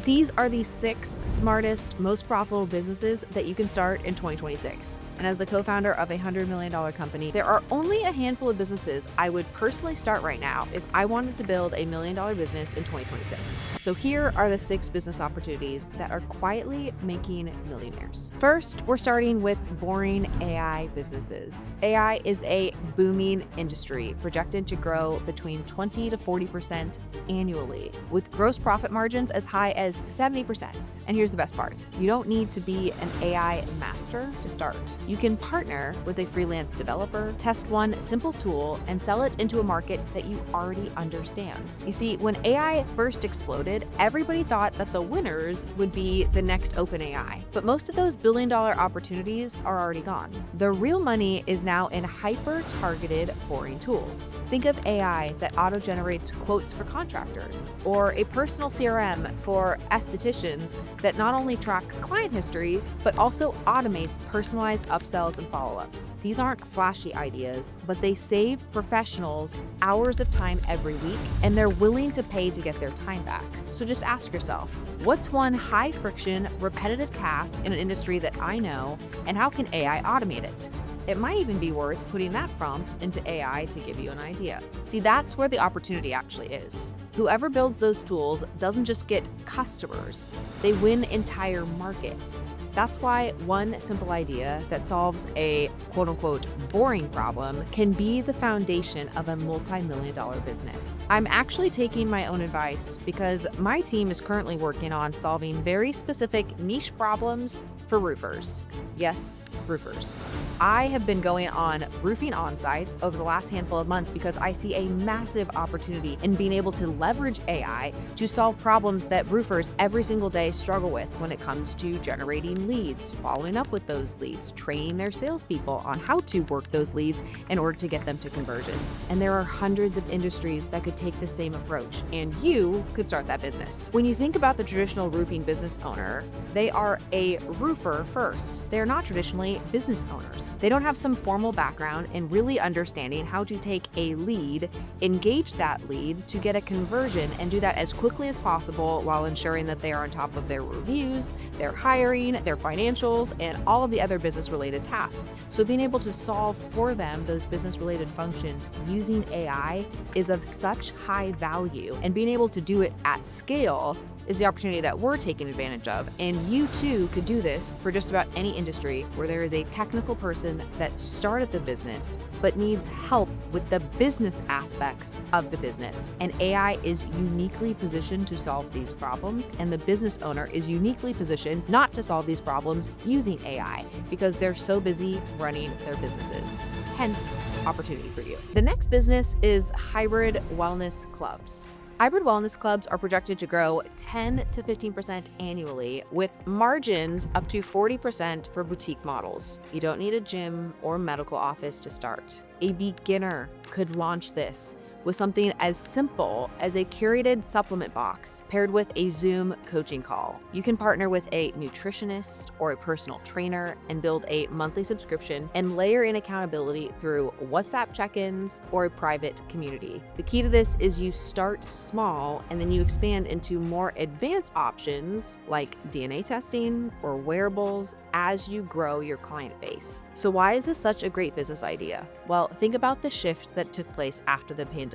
These are the 6 smartest, most profitable businesses that you can start in 2026. And as the co-founder of a $100 million company, there are only a handful of businesses I would personally start right now if I wanted to build a $1 million business in 2026. So here are the 6 business opportunities that are quietly making millionaires. First, we're starting with boring AI businesses. AI is a booming industry projected to grow between 20 to 40% annually, with gross profit margins as high as 70%. And here's the best part. You don't need to be an AI master to start. You can partner with a freelance developer, test one simple tool, and sell it into a market that you already understand. You see, when AI first exploded, everybody thought that the winners would be the next OpenAI. But most of those billion-dollar opportunities are already gone. The real money is now in hyper-targeted, boring tools. Think of AI that auto-generates quotes for contractors, or a personal CRM for estheticians that not only track client history, but also automates personalized upsells and follow-ups. These aren't flashy ideas, but they save professionals hours of time every week, and they're willing to pay to get their time back. So just ask yourself, what's one high-friction, repetitive task in an industry that I know, and how can AI automate it? It might even be worth putting that prompt into AI to give you an idea. See, that's where the opportunity actually is. Whoever builds those tools doesn't just get customers, they win entire markets. That's why one simple idea that solves a quote-unquote boring problem can be the foundation of a multi-million-dollar business. I'm actually taking my own advice because my team is currently working on solving very specific niche problems for roofers. Yes, roofers. I have been going on roofing on-sites over the last handful of months because I see a massive opportunity in being able to leverage AI to solve problems that roofers every single day struggle with when it comes to generating leads, following up with those leads, training their salespeople on how to work those leads in order to get them to conversions. And there are hundreds of industries that could take the same approach, and you could start that business. When you think about the traditional roofing business owner, they are a roofer first. They are not traditionally business owners. They don't have some formal background in really understanding how to take a lead, engage that lead to get a conversion, and do that as quickly as possible while ensuring that they are on top of their reviews, their hiring, their financials, and all of the other business-related tasks. So being able to solve for them those business-related functions using AI is of such high value, and being able to do it at scale is the opportunity that we're taking advantage of. And you too could do this for just about any industry where there is a technical person that started the business but needs help with the business aspects of the business. And AI is uniquely positioned to solve these problems, and the business owner is uniquely positioned not to solve these problems using AI because they're so busy running their businesses. Hence, opportunity for you. The next business is hybrid wellness clubs. Hybrid wellness clubs are projected to grow 10 to 15% annually, with margins up to 40% for boutique models. You don't need a gym or medical office to start. A beginner could launch this with something as simple as a curated supplement box paired with a Zoom coaching call. You can partner with a nutritionist or a personal trainer and build a monthly subscription and layer in accountability through WhatsApp check-ins or a private community. The key to this is you start small and then you expand into more advanced options like DNA testing or wearables as you grow your client base. So why is this such a great business idea? Well, think about the shift that took place after the pandemic.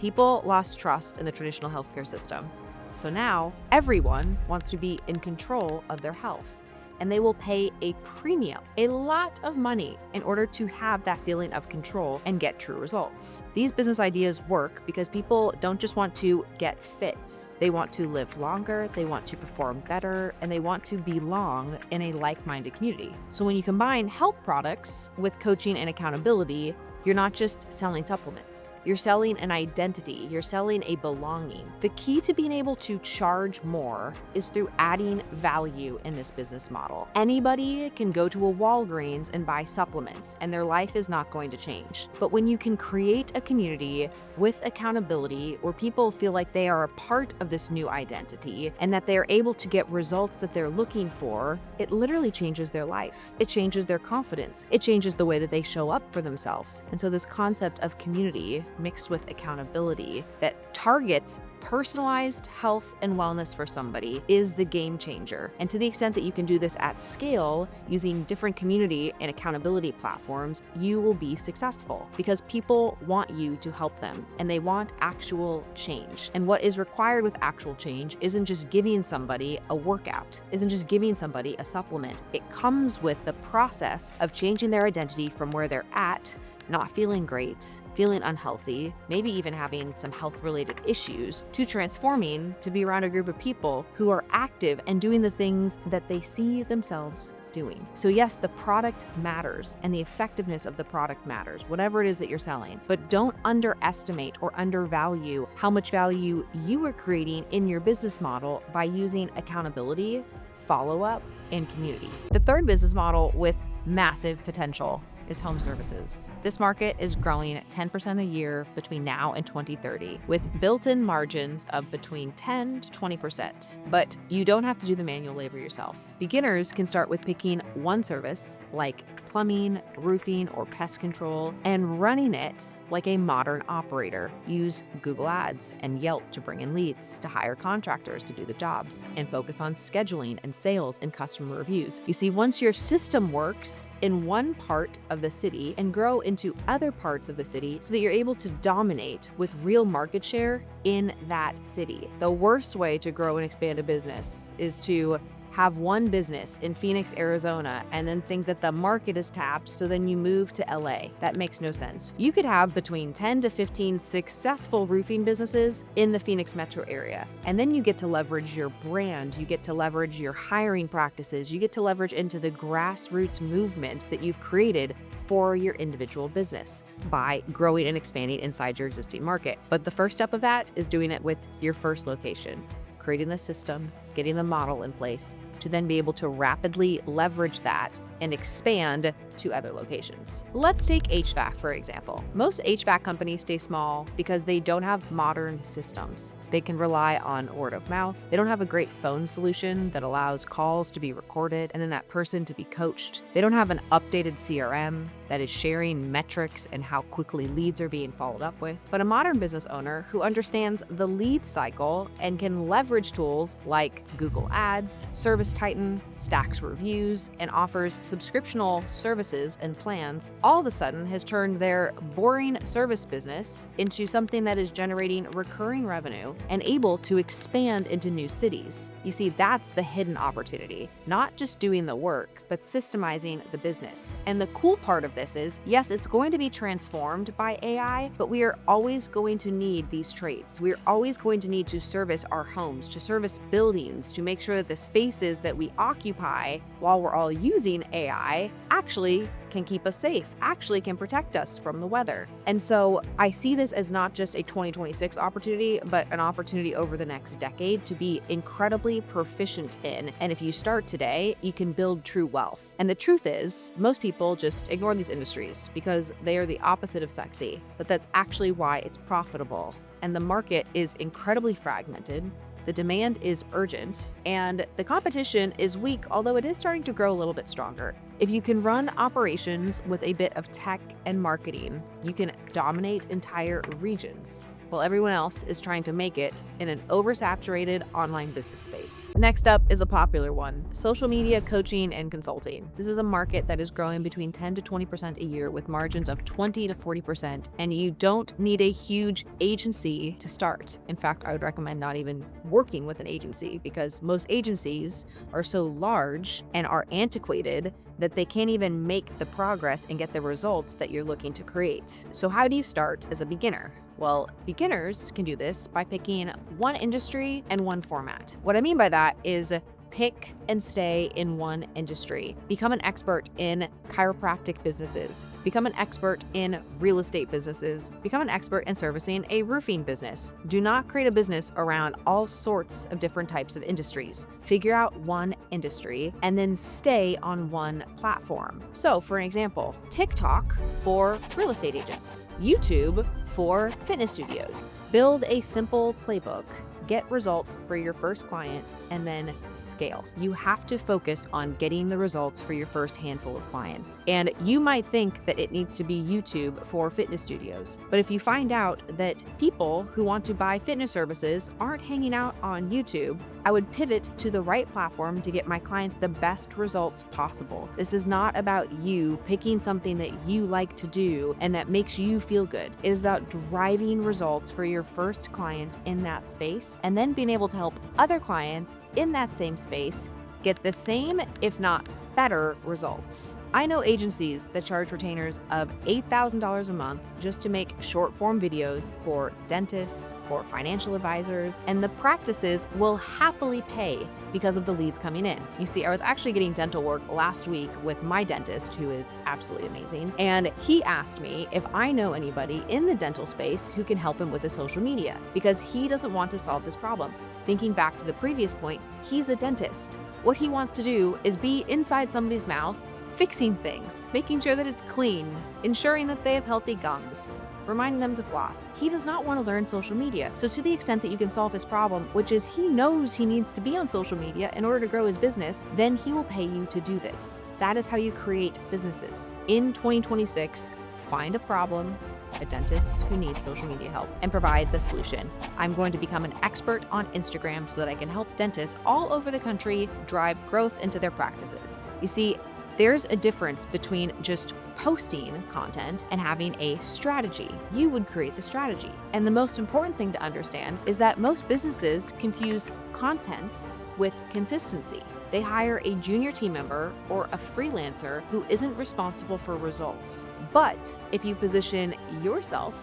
People lost trust in the traditional healthcare system. So now everyone wants to be in control of their health, and they will pay a premium, a lot of money, in order to have that feeling of control and get true results. These business ideas work because people don't just want to get fit. They want to live longer, they want to perform better, and they want to belong in a like-minded community. So when you combine health products with coaching and accountability, you're not just selling supplements. You're selling an identity. You're selling a belonging. The key to being able to charge more is through adding value in this business model. Anybody can go to a Walgreens and buy supplements, and their life is not going to change. But when you can create a community with accountability where people feel like they are a part of this new identity and that they're able to get results that they're looking for, it literally changes their life. It changes their confidence. It changes the way that they show up for themselves. And so this concept of community mixed with accountability that targets Personalized health and wellness for somebody is the game changer. And to the extent that you can do this at scale using different community and accountability platforms, you will be successful because people want you to help them and they want actual change. And what is required with actual change isn't just giving somebody a workout, isn't just giving somebody a supplement. It comes with the process of changing their identity from where they're at, not feeling great, feeling unhealthy, maybe even having some health-related issues, to transforming to be around a group of people who are active and doing the things that they see themselves doing. So yes, the product matters and the effectiveness of the product matters, whatever it is that you're selling, but don't underestimate or undervalue how much value you are creating in your business model by using accountability, follow-up, and community. The third business model with massive potential is home services. This market is growing at 10% a year between now and 2030, with built-in margins of between 10 to 20%. But you don't have to do the manual labor yourself. Beginners can start with picking one service, like plumbing, roofing, or pest control, and running it like a modern operator. Use Google Ads and Yelp to bring in leads, to hire contractors to do the jobs, and focus on scheduling and sales and customer reviews. You see, once your system works in one part of the city and grow into other parts of the city so that you're able to dominate with real market share in that city. The worst way to grow and expand a business is to have one business in Phoenix, Arizona, and then think that the market is tapped, so then you move to LA. That makes no sense. You could have between 10 to 15 successful roofing businesses in the Phoenix metro area. And then you get to leverage your brand, you get to leverage your hiring practices, you get to leverage into the grassroots movement that you've created for your individual business by growing and expanding inside your existing market. But the first step of that is doing it with your first location, creating the system, getting the model in place, to then be able to rapidly leverage that and expand to other locations. Let's take HVAC, for example. Most HVAC companies stay small because they don't have modern systems. They can rely on word of mouth. They don't have a great phone solution that allows calls to be recorded and then that person to be coached. They don't have an updated CRM that is sharing metrics and how quickly leads are being followed up with. But a modern business owner who understands the lead cycle and can leverage tools like Google Ads, Service Titan, stacks reviews, and offers subscriptional services and plans, all of a sudden has turned their boring service business into something that is generating recurring revenue and able to expand into new cities. You see, that's the hidden opportunity, not just doing the work, but systemizing the business. And the cool part of this is, yes, it's going to be transformed by AI, but we are always going to need these traits. We're always going to need to service our homes, to service buildings, to make sure that the spaces that we occupy while we're all using AI actually can keep us safe, actually can protect us from the weather. And so I see this as not just a 2026 opportunity, but an opportunity over the next decade to be incredibly proficient in. And if you start today, you can build true wealth. And the truth is, most people just ignore these industries because they are the opposite of sexy, but that's actually why it's profitable. And the market is incredibly fragmented. The demand is urgent, and the competition is weak, although it is starting to grow a little bit stronger. If you can run operations with a bit of tech and marketing, you can dominate entire regions, while everyone else is trying to make it in an oversaturated online business space. Next up is a popular one, social media coaching and consulting. This is a market that is growing between 10 to 20% a year with margins of 20 to 40%, and you don't need a huge agency to start. In fact, I would recommend not even working with an agency because most agencies are so large and are antiquated that they can't even make the progress and get the results that you're looking to create. So how do you start as a beginner? Well, beginners can do this by picking one industry and one format. What I mean by that is pick and stay in one industry. Become an expert in chiropractic businesses. Become an expert in real estate businesses. Become an expert in servicing a roofing business. Do not create a business around all sorts of different types of industries. Figure out one industry and then stay on one platform. So for an example, TikTok for real estate agents, YouTube for fitness studios. Build a simple playbook get results for your first client and then scale. You have to focus on getting the results for your first handful of clients. And you might think that it needs to be YouTube for fitness studios, but if you find out that people who want to buy fitness services aren't hanging out on YouTube, I would pivot to the right platform to get my clients the best results possible. This is not about you picking something that you like to do and that makes you feel good. It is about driving results for your first clients in that space and then being able to help other clients in that same space get the same, if not better, results. I know agencies that charge retainers of $8,000 a month just to make short form videos for dentists, for financial advisors, and the practices will happily pay because of the leads coming in. You see, I was actually getting dental work last week with my dentist, who is absolutely amazing, and he asked me if I know anybody in the dental space who can help him with his social media because he doesn't want to solve this problem. Thinking back to the previous point, he's a dentist. What he wants to do is be inside somebody's mouth, fixing things, making sure that it's clean, ensuring that they have healthy gums, reminding them to floss. He does not want to learn social media. So to the extent that you can solve his problem, which is he knows he needs to be on social media in order to grow his business, then he will pay you to do this. That is how you create businesses. In 2026, find a problem, a dentist who needs social media help, and provide the solution. I'm going to become an expert on Instagram so that I can help dentists all over the country drive growth into their practices. You see, there's a difference between just posting content and having a strategy. You would create the strategy. And the most important thing to understand is that most businesses confuse content with consistency. They hire a junior team member or a freelancer who isn't responsible for results. But if you position yourself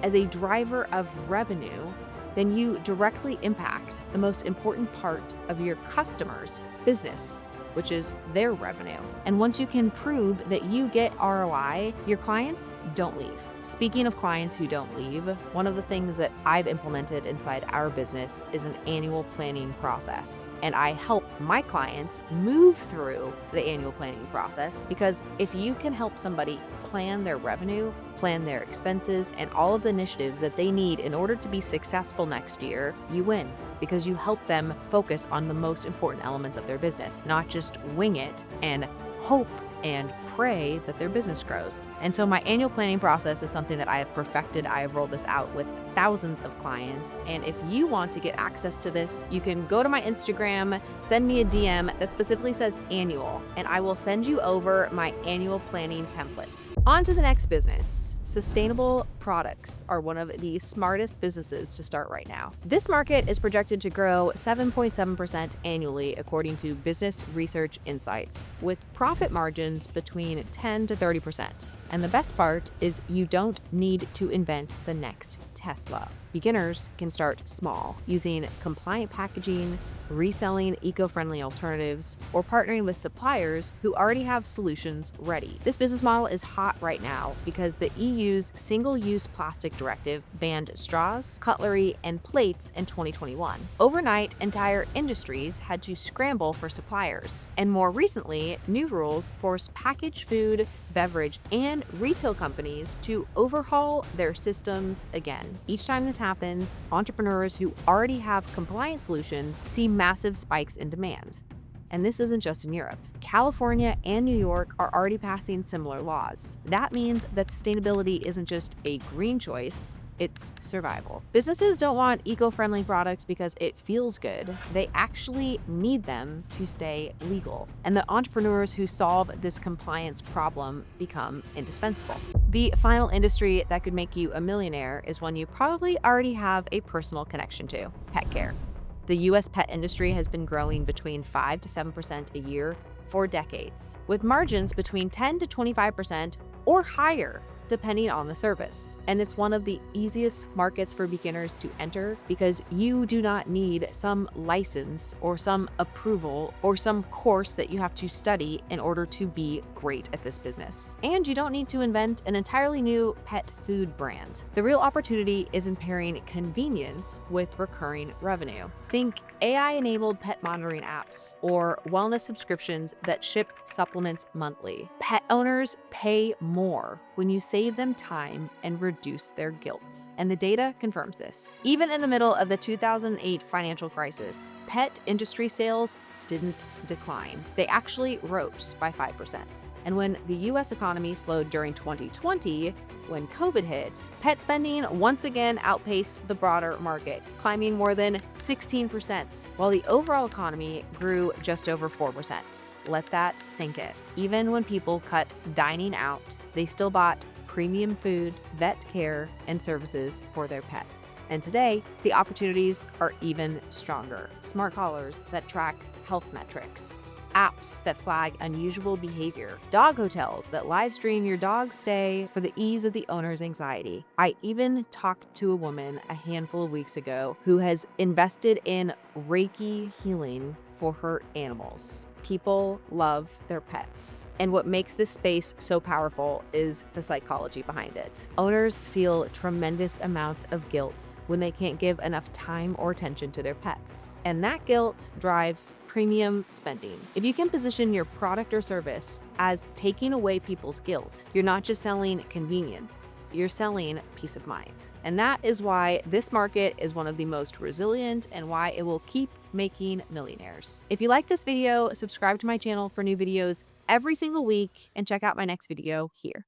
as a driver of revenue, then you directly impact the most important part of your customer's business, which is their revenue. And once you can prove that you get ROI, your clients don't leave. Speaking of clients who don't leave, one of the things that I've implemented inside our business is an annual planning process. And I help my clients move through the annual planning process because if you can help somebody plan their revenue, plan their expenses, and all of the initiatives that they need in order to be successful next year, you win because you help them focus on the most important elements of their business, not just wing it and hope and pray that their business grows. And so my annual planning process is something that I have perfected. I have rolled this out with thousands of clients. And if you want to get access to this, you can go to my Instagram, send me a DM that specifically says annual, and I will send you over my annual planning templates. On to the next business. Sustainable products are one of the smartest businesses to start right now. This market is projected to grow 7.7% annually, according to Business Research Insights, with profit margins between 10 to 30%. And the best part is you don't need to invent the next Tesla. Beginners can start small using compliant packaging, reselling eco-friendly alternatives, or partnering with suppliers who already have solutions ready. This business model is hot right now because the EU's single-use plastic directive banned straws, cutlery, and plates in 2021. Overnight, entire industries had to scramble for suppliers. And more recently, new rules forced packaged food, beverage, and retail companies to overhaul their systems again. Each time this happens, entrepreneurs who already have compliant solutions see massive spikes in demand. And this isn't just in Europe. California and New York are already passing similar laws. That means that sustainability isn't just a green choice, it's survival. Businesses don't want eco-friendly products because it feels good. They actually need them to stay legal. And the entrepreneurs who solve this compliance problem become indispensable. The final industry that could make you a millionaire is one you probably already have a personal connection to: pet care. The US pet industry has been growing between 5 to 7% a year for decades, with margins between 10 to 25% or higher, depending on the service. And it's one of the easiest markets for beginners to enter because you do not need some license or some approval or some course that you have to study in order to be great at this business. And you don't need to invent an entirely new pet food brand. The real opportunity is in pairing convenience with recurring revenue. Think AI-enabled pet monitoring apps or wellness subscriptions that ship supplements monthly. Pet owners pay more when you save save them time and reduce their guilt. And the data confirms this. Even in the middle of the 2008 financial crisis, pet industry sales didn't decline. They actually rose by 5%. And when the US economy slowed during 2020, when COVID hit, pet spending once again outpaced the broader market, climbing more than 16%, while the overall economy grew just over 4%. Let that sink in. Even when people cut dining out, they still bought premium food, vet care, and services for their pets. And today, the opportunities are even stronger. Smart collars that track health metrics, apps that flag unusual behavior, dog hotels that live stream your dog's stay for the ease of the owner's anxiety. I even talked to a woman a handful of weeks ago who has invested in Reiki healing for her animals. People love their pets. And what makes this space so powerful is the psychology behind it. Owners feel tremendous amount of guilt when they can't give enough time or attention to their pets. And that guilt drives premium spending. If you can position your product or service as taking away people's guilt, you're not just selling convenience, you're selling peace of mind. And that is why this market is one of the most resilient and why it will keep making millionaires. If you like this video, subscribe to my channel for new videos every single week and check out my next video here.